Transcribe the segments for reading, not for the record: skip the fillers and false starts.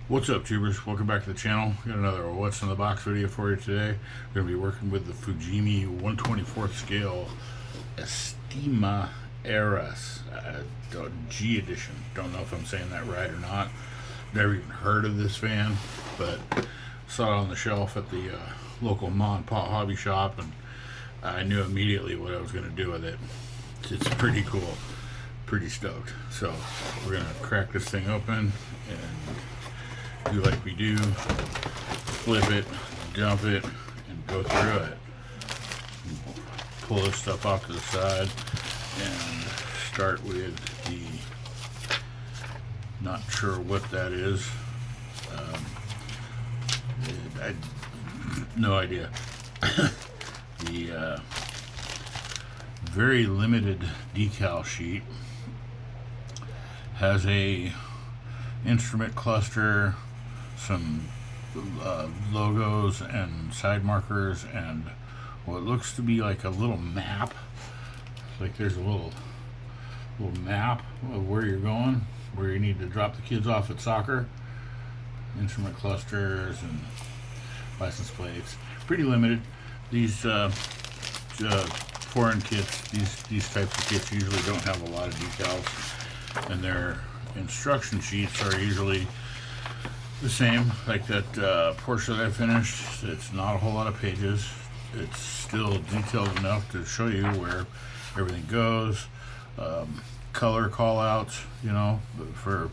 What's up, tubers? Welcome back to the channel. Got another What's in the Box video for you today. We're going to be working with the Fujimi 1/24 scale ESTiMA AERAS G edition. Don't know if I'm saying that right or not. Never even heard of this fan, but saw it on the shelf at the local mom and pop hobby shop, and I knew immediately what I was going to do with it. It's pretty cool. Pretty stoked. So we're going to crack this thing open and do like we do, flip it, dump it, and go through it. Pull this stuff off to the side and start with the, not sure what that is. I no idea. The very limited decal sheet has a instrument cluster, some logos and side markers, and what looks to be like a little map. Like there's a little map of where you're going, where you need to drop the kids off at soccer. Instrument clusters and license plates. Pretty limited. These foreign kits, these types of kits usually don't have a lot of decals, and their instruction sheets are usually the same, like that Porsche that I finished. It's not a whole lot of pages. It's still detailed enough to show you where everything goes. Color call outs, you know, for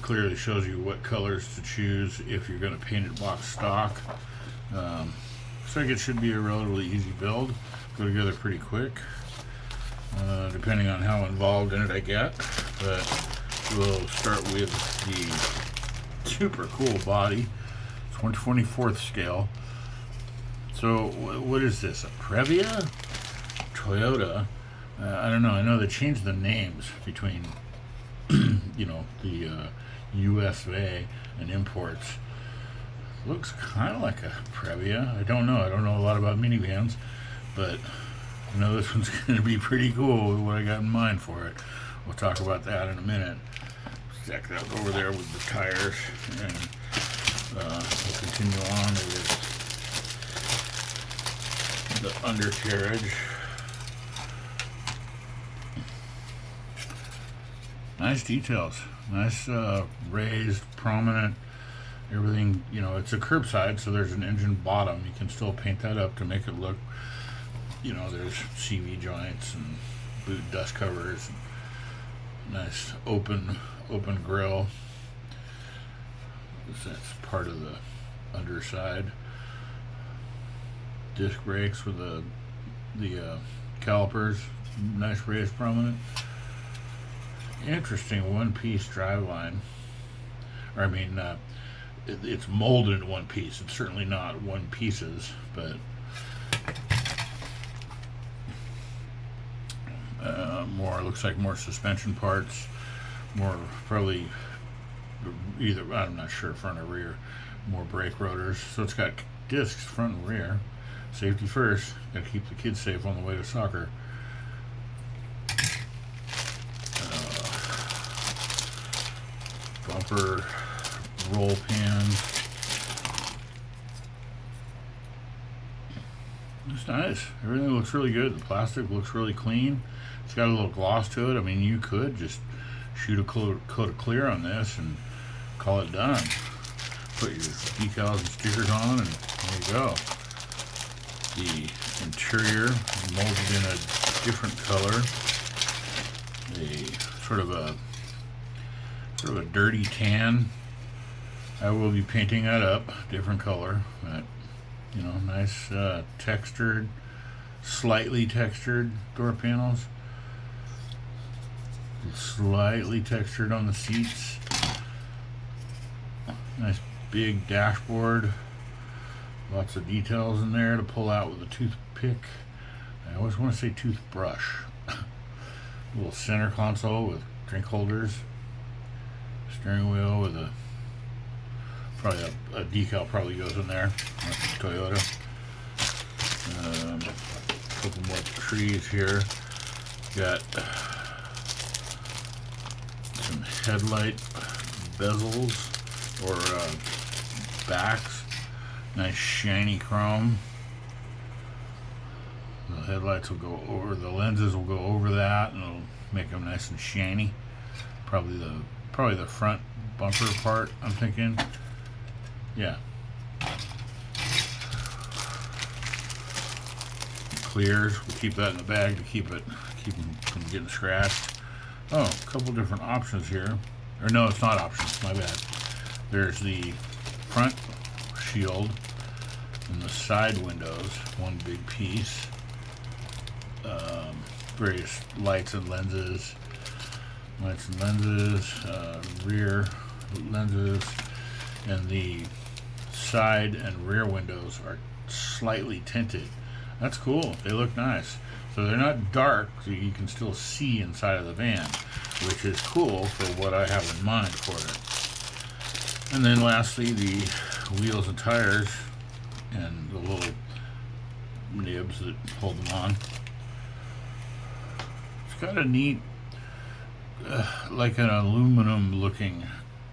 clearly shows you what colors to choose if you're going to paint it box stock. So I think it should be a relatively easy build. Go together pretty quick, depending on how involved in it I get. But we'll start with the super cool body. It's 1/24 scale. So what is this? A Previa? Toyota? I don't know. I know they changed the names between you know, the US of A and imports. Looks kind of like a Previa. I don't know. I don't know a lot about minivans, but I know this one's going to be pretty cool with what I got in mind for it. We'll talk about that in a minute. Stack that over there with the tires, and we'll continue on with the undercarriage. Nice details. Nice raised, prominent, everything. You know, it's a curbside, so there's an engine bottom. You can still paint that up to make it look, you know, there's CV joints and boot dust covers. Nice open grill. That's part of the underside. Disc brakes with the calipers. Nice raised, prominent. Interesting one-piece driveline. Or I mean, it's molded in one piece. It's certainly not one pieces, but more, looks like more suspension parts, more probably either, I'm not sure, front or rear, more brake rotors. So it's got discs front and rear. Safety first. Got to keep the kids safe on the way to soccer. Bumper roll pans. It's nice. Everything looks really good. The plastic looks really clean. It's got a little gloss to it. I mean, you could just shoot a coat of clear on this and call it done. Put your decals and stickers on, and there you go. The interior molded in a different color. Sort of a dirty tan. I will be painting that up, different color, but you know, nice textured, slightly textured door panels. Slightly textured on the seats. Nice big dashboard. Lots of details in there to pull out with a toothpick. I always want to say toothbrush. Little center console with drink holders. Steering wheel with probably a decal probably goes in there. That's Toyota. A couple more trees here. Got some headlight bezels. or backs. Nice shiny chrome. The headlights will go over, the lenses will go over that, and it'll make them nice and shiny. Probably the front bumper part, I'm thinking. Yeah. Clears. We'll keep that in the bag to keep them from getting scratched. Oh, a couple different options here. Or no, it's not options, my bad. There's the front shield and the side windows, one big piece. Various lights and lenses, rear lenses, and the side and rear windows are slightly tinted. That's cool. They look nice. So they're not dark, so you can still see inside of the van, which is cool for what I have in mind for it. And then lastly, the wheels and tires and the little nibs that hold them on. It's got a neat, like an aluminum looking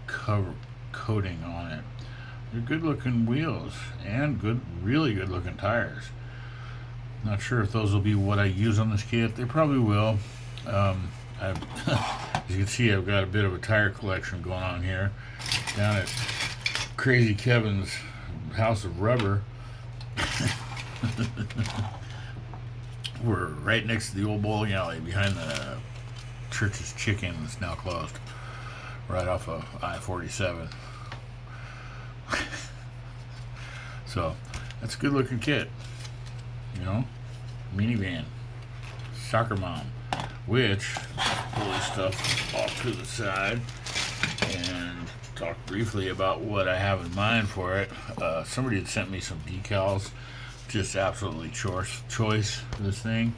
coating on it. They're good looking wheels and really good looking tires. Not sure if those will be what I use on this kit. They probably will. As you can see, I've got a bit of a tire collection going on here. Down at Crazy Kevin's House of Rubber. We're right next to the old bowling alley behind the Church's Chicken that's now closed. Right off of I-47. So, that's a good looking kit. You know, minivan, soccer mom, which pull this stuff off to the side and talk briefly about what I have in mind for it. Somebody had sent me some decals, just absolutely choice for this thing.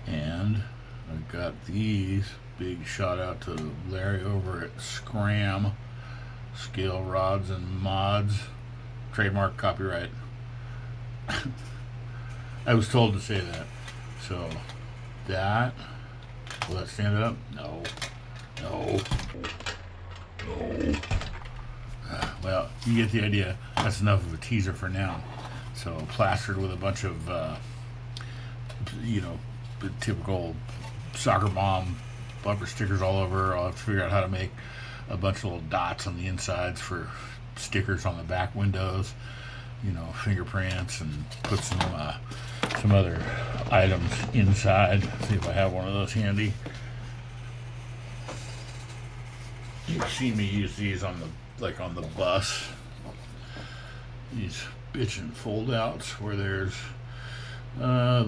And I've got these. Big shout out to Larry over at Scram Scale Rods and Mods. Trademark, copyright. I was told to say that. So that, will that stand up? No. Well, you get the idea. That's enough of a teaser for now. So plastered with a bunch of the typical soccer mom bumper stickers all over. I'll have to figure out how to make a bunch of little dots on the insides for stickers on the back windows, fingerprints, and put some other items inside. See if I have one of those handy. You've seen me use these on the bus. These bitchin' fold outs where there's I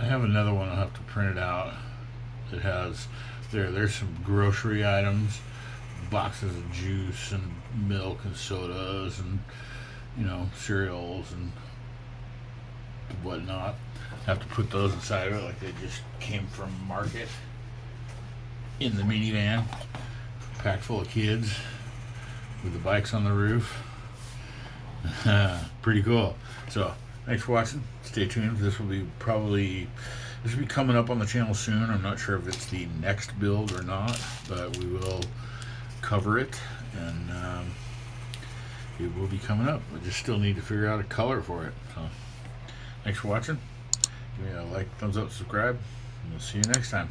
have another one. I'll have to print it out. It has there's some grocery items, boxes of juice and milk and sodas and cereals and whatnot. Have to put those inside of it like they just came from market in the minivan, packed full of kids with the bikes on the roof. Pretty cool. So thanks for watching. Stay tuned. This will be coming up on the channel soon. I'm not sure if it's the next build or not, but we will cover it, and it will be coming up. We just still need to figure out a color for it. So thanks for watching. Give me a like, thumbs up, subscribe, and we'll see you next time.